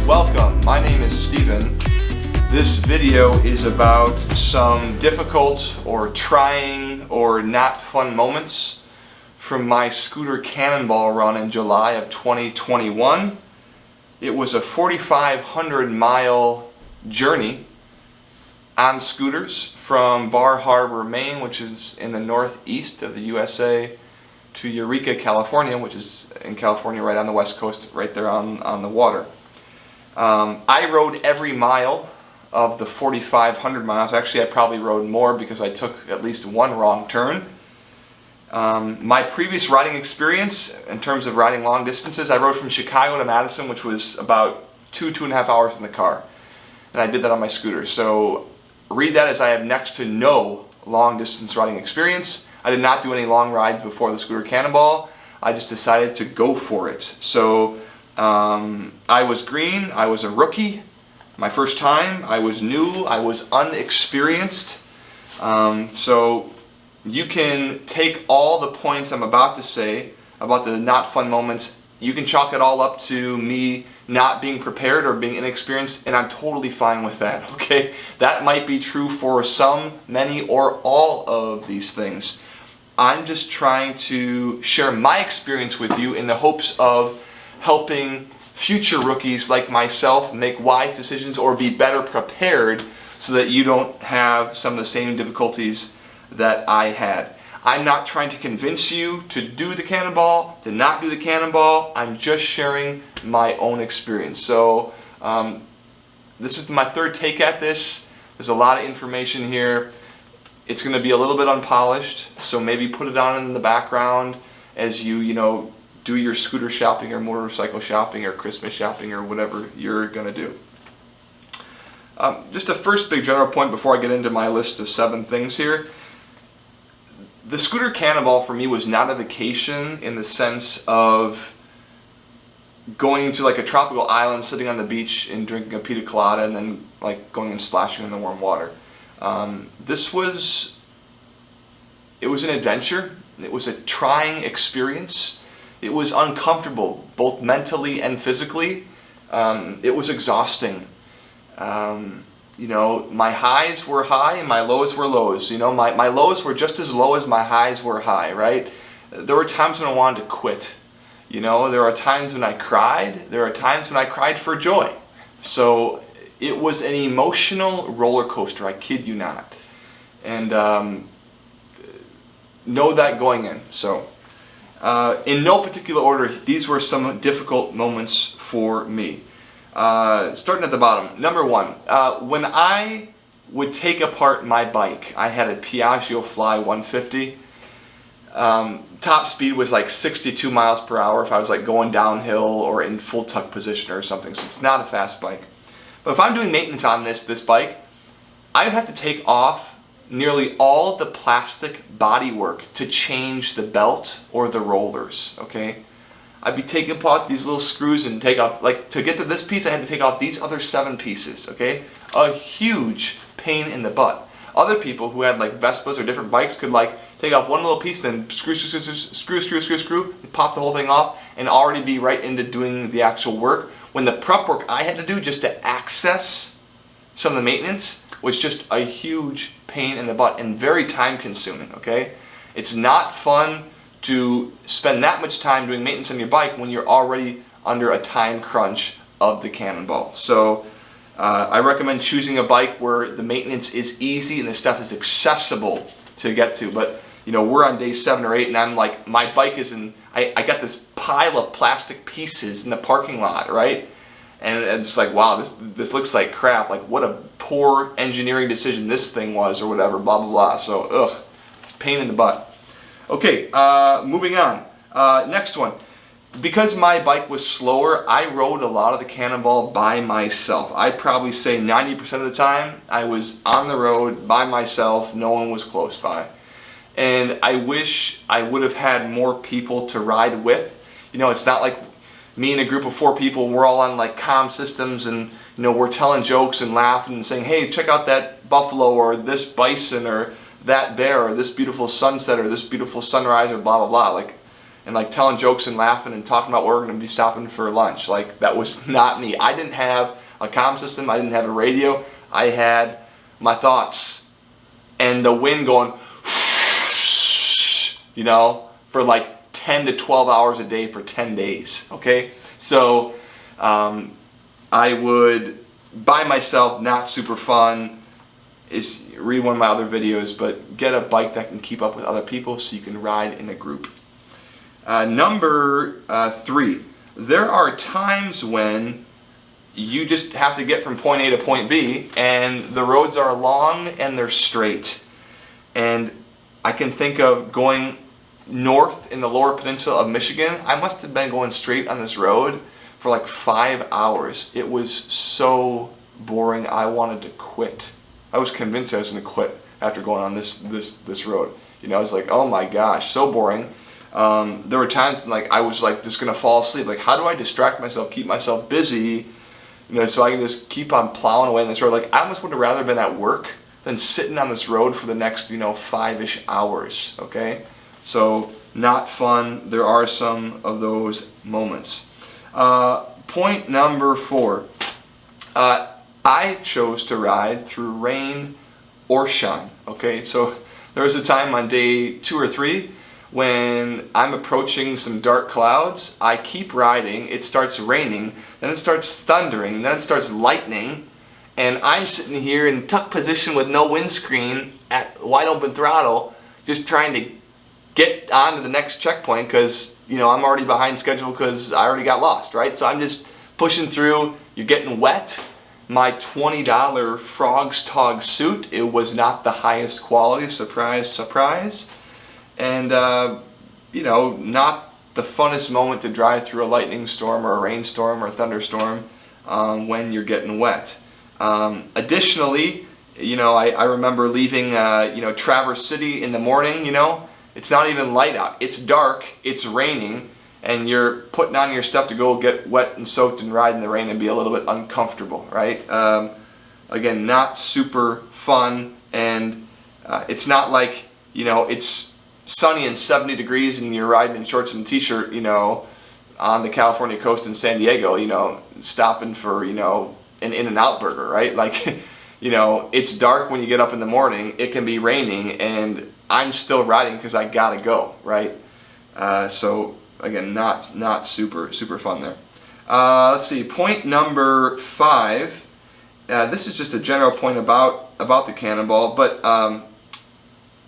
Welcome, my name is Steven. This video is about some difficult or trying or not fun moments from my scooter Cannonball run in July of 2021. It was a 4,500 mile journey on scooters from Bar Harbor, Maine, which is in the northeast of the USA, to Eureka, California, which is in California right on the west coast, right there on the water. I rode every mile of the 4,500 miles. Actually, I probably rode more because I took at least one wrong turn. My previous riding experience, in terms of riding long distances, I rode from Chicago to Madison, which was about 2.5 hours in the car. And I did that on my scooter. So read that as I have next to no long distance riding experience. I did not do any long rides before the scooter Cannonball. I just decided to go for it. So I was green, I was a rookie, my first time, I was new, I was unexperienced. So you can take all the points I'm about to say about the not fun moments, you can chalk it all up to me not being prepared or being inexperienced, and I'm totally fine with that, okay? That might be true for some, many, or all of these things. I'm just trying to share my experience with you in the hopes of helping future rookies like myself make wise decisions or be better prepared so that you don't have some of the same difficulties that I had. I'm not trying to convince you to do the Cannonball, to not do the Cannonball. I'm just sharing my own experience. So this is my third take at this. There's a lot of information here. It's going to be a little bit unpolished, so maybe put it on in the background as you do your scooter shopping or motorcycle shopping or Christmas shopping or whatever you're going to do. Just a first big general point before I get into my list of 7 things here. The scooter Cannonball for me was not a vacation in the sense of going to like a tropical island, sitting on the beach and drinking a pina colada and then like going and splashing in the warm water. It was an adventure. It was a trying experience. It was uncomfortable, both mentally and physically. It was exhausting. My highs were high and my lows were lows. My lows were just as low as my highs were high, right? There were times when I wanted to quit. There are times when I cried. There are times when I cried for joy. So it was an emotional roller coaster, I kid you not. And know that going in. So in no particular order, these were some difficult moments for me. Starting at the bottom, number 1, when I would take apart my bike, I had a Piaggio Fly 150. Top speed was like 62 miles per hour if I was like going downhill or in full tuck position or something, so it's not a fast bike. But if I'm doing maintenance on this bike, I would have to take off nearly all of the plastic bodywork to change the belt or the rollers, okay? I'd be taking apart these little screws and take off, like to get to this piece I had to take off these other 7 pieces, okay? A huge pain in the butt. Other people who had like Vespas or different bikes could like take off one little piece, then screw, and pop the whole thing off and already be right into doing the actual work. When the prep work I had to do just to access some of the maintenance was just a huge pain in the butt and very time consuming, okay? It's not fun to spend that much time doing maintenance on your bike when you're already under a time crunch of the Cannonball. So I recommend choosing a bike where the maintenance is easy and the stuff is accessible to get to. But we're on day 7 or 8 and I'm like, my bike is I got this pile of plastic pieces in the parking lot, right? And it's like, wow, this looks like crap. Like, what a poor engineering decision this thing was, or whatever, blah, blah, blah. So, pain in the butt. Okay, moving on. Next one. Because my bike was slower, I rode a lot of the Cannonball by myself. I'd probably say 90% of the time, I was on the road by myself. No one was close by. And I wish I would have had more people to ride with. It's not like me and a group of 4 people, we're all on like comm systems and we're telling jokes and laughing and saying, hey, check out that buffalo or this bison or that bear or this beautiful sunset or this beautiful sunrise or blah blah blah. Like, and like telling jokes and laughing and talking about where we're going to be stopping for lunch. Like, that was not me. I didn't have a comm system. I didn't have a radio. I had my thoughts and the wind going, you know, for like 10 to 12 hours a day for 10 days. Okay, so I would, by myself, not super fun. Is read one of my other videos, but get a bike that can keep up with other people so you can ride in a group. Number 3, there are times when you just have to get from point A to point B, and the roads are long and they're straight. And I can think of going north in the lower peninsula of Michigan. I must have been going straight on this road for like 5 hours. It was so boring, I wanted to quit. I was convinced I was going to quit after going on this road. You know, I was like, oh my gosh, so boring. There were times like I was like just going to fall asleep. Like, how do I distract myself, keep myself busy, you know, so I can just keep on plowing away on this road? Like, I almost would have rather been at work than sitting on this road for the next, you know, 5-ish hours. Okay, so not fun. There are some of those moments. Point number 4. I chose to ride through rain or shine. Okay, so there was a time on day 2 or 3 when I'm approaching some dark clouds. I keep riding, it starts raining, then it starts thundering, then it starts lightning, and I'm sitting here in tuck position with no windscreen at wide open throttle, just trying to get on to the next checkpoint because, you know, I'm already behind schedule because I already got lost, right? So I'm just pushing through. You're getting wet. My $20 Frog's Tog suit, it was not the highest quality, surprise, surprise. And, you know, not the funnest moment to drive through a lightning storm or a rainstorm or a thunderstorm when you're getting wet. Additionally, you know, I remember leaving, you know, Traverse City in the morning, you know. It's not even light out. It's dark, it's raining, and you're putting on your stuff to go get wet and soaked and ride in the rain and be a little bit uncomfortable, right? Again, not super fun, and it's not like, you know, it's sunny and 70 degrees and you're riding in shorts and t-shirt, you know, on the California coast in San Diego, you know, stopping for, you know, an In-N-Out burger, right? Like, you know, it's dark when you get up in the morning, it can be raining, and I'm still riding because I gotta go, right? So again, not super fun there. Let's see, point number 5. This is just a general point about the Cannonball, but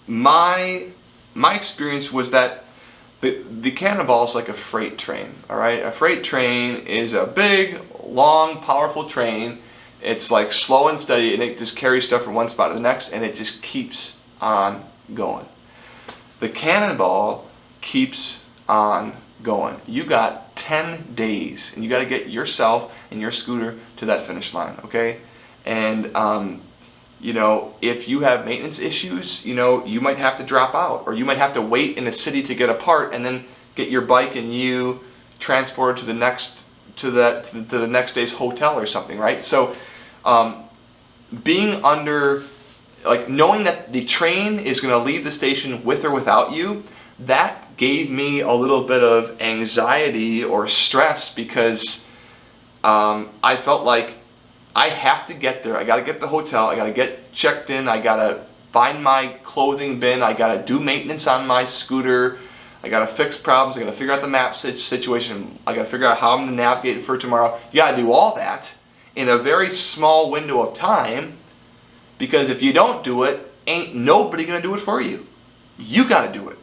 my experience was that the Cannonball is like a freight train. All right, a freight train is a big, long, powerful train. It's like slow and steady, and it just carries stuff from one spot to the next, and it just keeps on going. The Cannonball keeps on going. You got 10 days, and you got to get yourself and your scooter to that finish line, okay? And you know, if you have maintenance issues, you know, you might have to drop out, or you might have to wait in a city to get a part, and then get your bike and you transported to the next day's hotel or something, right? So, being under, like, knowing that the train is going to leave the station with or without you, that gave me a little bit of anxiety or stress because I felt like I have to get there. I got to get the hotel. I got to get checked in. I got to find my clothing bin. I got to do maintenance on my scooter. I got to fix problems. I got to figure out the map situation. I got to figure out how I'm going to navigate for tomorrow. You got to do all that in a very small window of time, because if you don't do it, ain't nobody going to do it for you. You got to do it.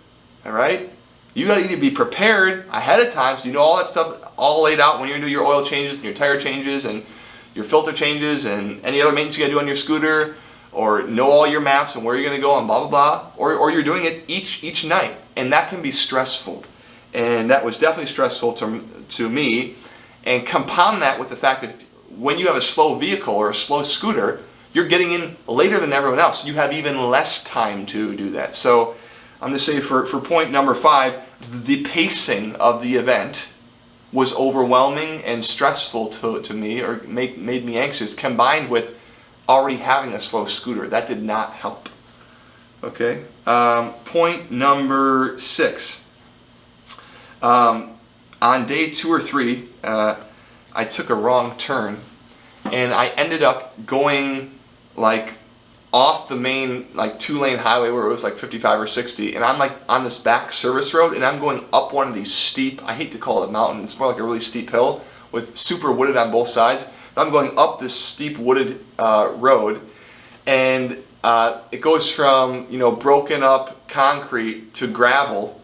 All right? You got to either be prepared ahead of time, so you know all that stuff all laid out when you're going to do your oil changes and your tire changes and your filter changes and any other maintenance you got to do on your scooter, or know all your maps and where you're going to go and blah, blah, blah. Or you're doing it each night. And that can be stressful. And that was definitely stressful to me. And compound that with the fact that when you have a slow vehicle or a slow scooter, you're getting in later than everyone else. You have even less time to do that. So I'm going to say for point number 5, the pacing of the event was overwhelming and stressful to me, or made me anxious, combined with already having a slow scooter. That did not help. Okay. Point number 6. On day 2 or 3, I took a wrong turn, and I ended up going like off the main like 2-lane highway where it was like 55 or 60, and I'm like on this back service road, and I'm going up one of these steep, I hate to call it a mountain, it's more like a really steep hill with super wooded on both sides. And I'm going up this steep wooded road, and it goes from, you know, broken up concrete to gravel,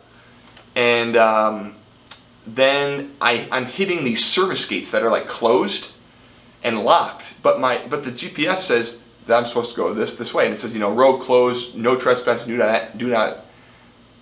and then I'm hitting these service gates that are like closed and locked, but the GPS says that I'm supposed to go this way, and it says, you know, road closed, no trespassing, do not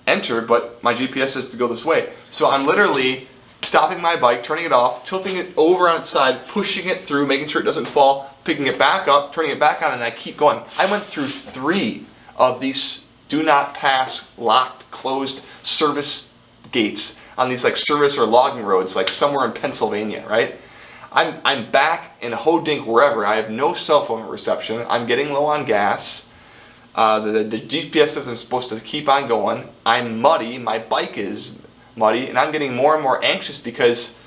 enter, but my GPS says to go this way. So I'm literally stopping my bike, turning it off, tilting it over on its side, pushing it through, making sure it doesn't fall, picking it back up, turning it back on, and I keep going. I went through 3 of these do not pass, locked, closed service gates on these like service or logging roads, like somewhere in Pennsylvania, right? I'm back in Hodink, wherever. I have no cell phone reception. I'm getting low on gas. The GPS says I'm supposed to keep on going. I'm muddy. My bike is muddy, and I'm getting more and more anxious because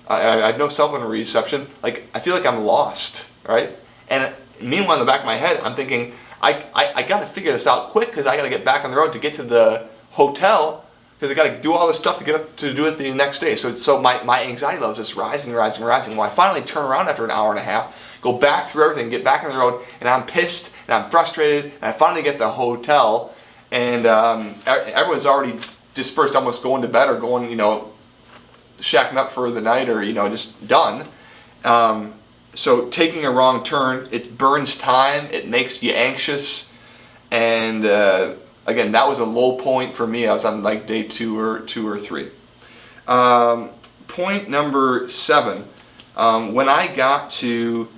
I have no cell phone reception. Like, I feel like I'm lost, right? And meanwhile, in the back of my head, I'm thinking, I got to figure this out quick because I got to get back on the road to get to the hotel, because I got to do all this stuff to get up to do it the next day. So my anxiety level is just rising. Well, I finally turn around after an hour and a half, go back through everything, get back on the road, and I'm pissed and I'm frustrated, and I finally get to the hotel, and everyone's already dispersed, almost going to bed or going, you know, shacking up for the night, or, you know, just done. So taking a wrong turn, it burns time, it makes you anxious, and again, that was a low point for me. I was on like day 2 or 3. Point number 7. When I got to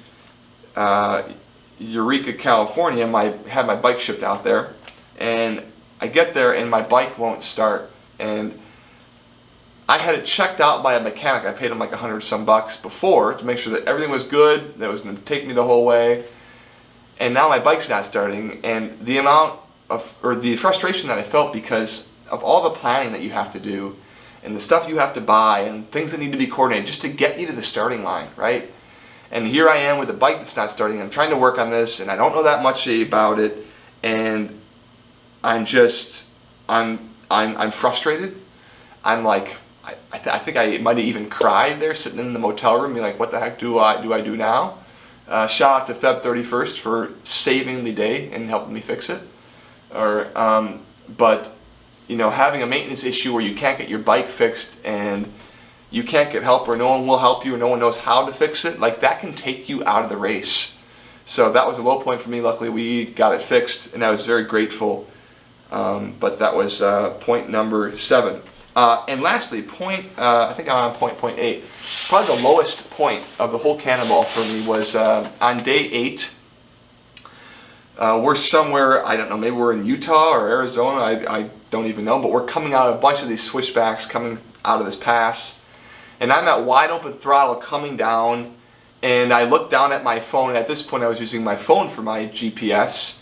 Eureka, California, had my bike shipped out there, and I get there and my bike won't start. And I had it checked out by a mechanic. I paid him like $100 some before to make sure that everything was good, that it was going to take me the whole way. And now my bike's not starting, and the amount or the frustration that I felt because of all the planning that you have to do and the stuff you have to buy and things that need to be coordinated just to get you to the starting line, right? And here I am with a bike that's not starting. I'm trying to work on this, and I don't know that much about it, and I'm frustrated. I'm like, I think I might have even cried there sitting in the motel room, being like, what the heck do I do now? Shout out to Feb 31st for saving the day and helping me fix it. But you know, having a maintenance issue where you can't get your bike fixed and you can't get help, or no one will help you, or no one knows how to fix it, like that can take you out of the race. So that was a low point for me. Luckily, we got it fixed, and I was very grateful. But that was point number 7. And lastly, I think I'm on point 8. Probably the lowest point of the whole Cannonball for me was on day 8. We're somewhere, I don't know, maybe we're in Utah or Arizona, I don't even know, but we're coming out of a bunch of these switchbacks coming out of this pass, and I'm at wide open throttle coming down, and I look down at my phone, and at this point I was using my phone for my GPS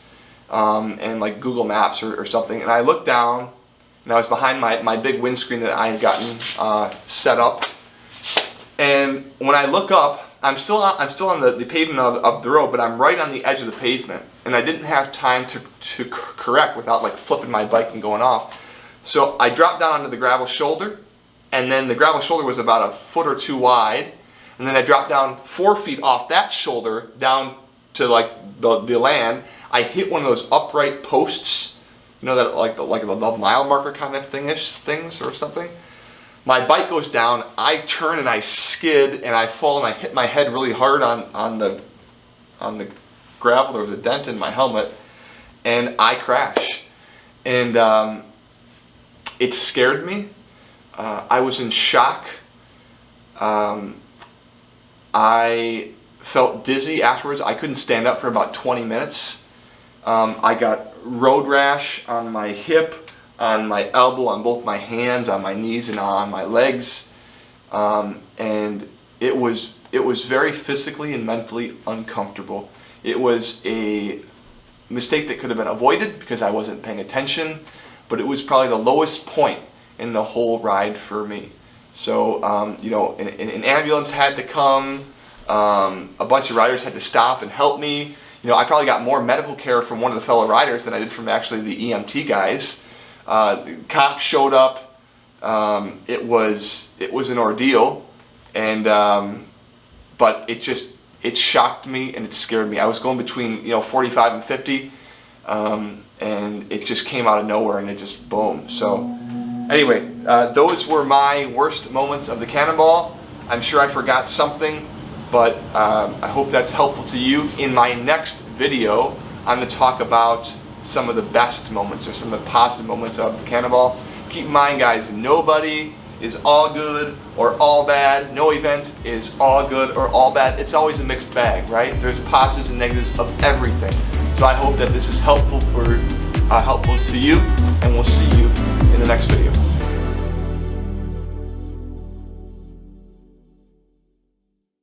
and like Google Maps or something, and I looked down, and I was behind my big windscreen that I had gotten set up, and when I look up, I'm still on the pavement of the road, but I'm right on the edge of the pavement, and I didn't have time to correct without like flipping my bike and going off. So I dropped down onto the gravel shoulder, and then the gravel shoulder was about a foot or 2 wide, and then I dropped down 4 feet off that shoulder down to like the land. I hit one of those upright posts, you know, that like the mile marker kind of things or something. My bike goes down, I turn and I skid and I fall and I hit my head really hard on the gravel. There was a dent in my helmet and I crash. And it scared me. I was in shock. I felt dizzy afterwards. I couldn't stand up for about 20 minutes. I got road rash on my hip, on my elbow, on both my hands, on my knees, and on my legs, and it was very physically and mentally uncomfortable. It was a mistake that could have been avoided because I wasn't paying attention, but it was probably the lowest point in the whole ride for me. So, you know, an ambulance had to come, a bunch of riders had to stop and help me. You know, I probably got more medical care from one of the fellow riders than I did from actually the EMT guys. The cops showed up. It was an ordeal, and but it shocked me and it scared me. I was going between, you know, 45 and 50, and it just came out of nowhere, and it just boom. So anyway, those were my worst moments of the Cannonball. I'm sure I forgot something, but I hope that's helpful to you. In my next video, I'm going to talk about some of the best moments or some of the positive moments of the Cannonball. Keep in mind, guys, nobody is all good or all bad. No event is all good or all bad. It's always a mixed bag, right? There's positives and negatives of everything. So I hope that this is helpful to you, and we'll see you in the next video.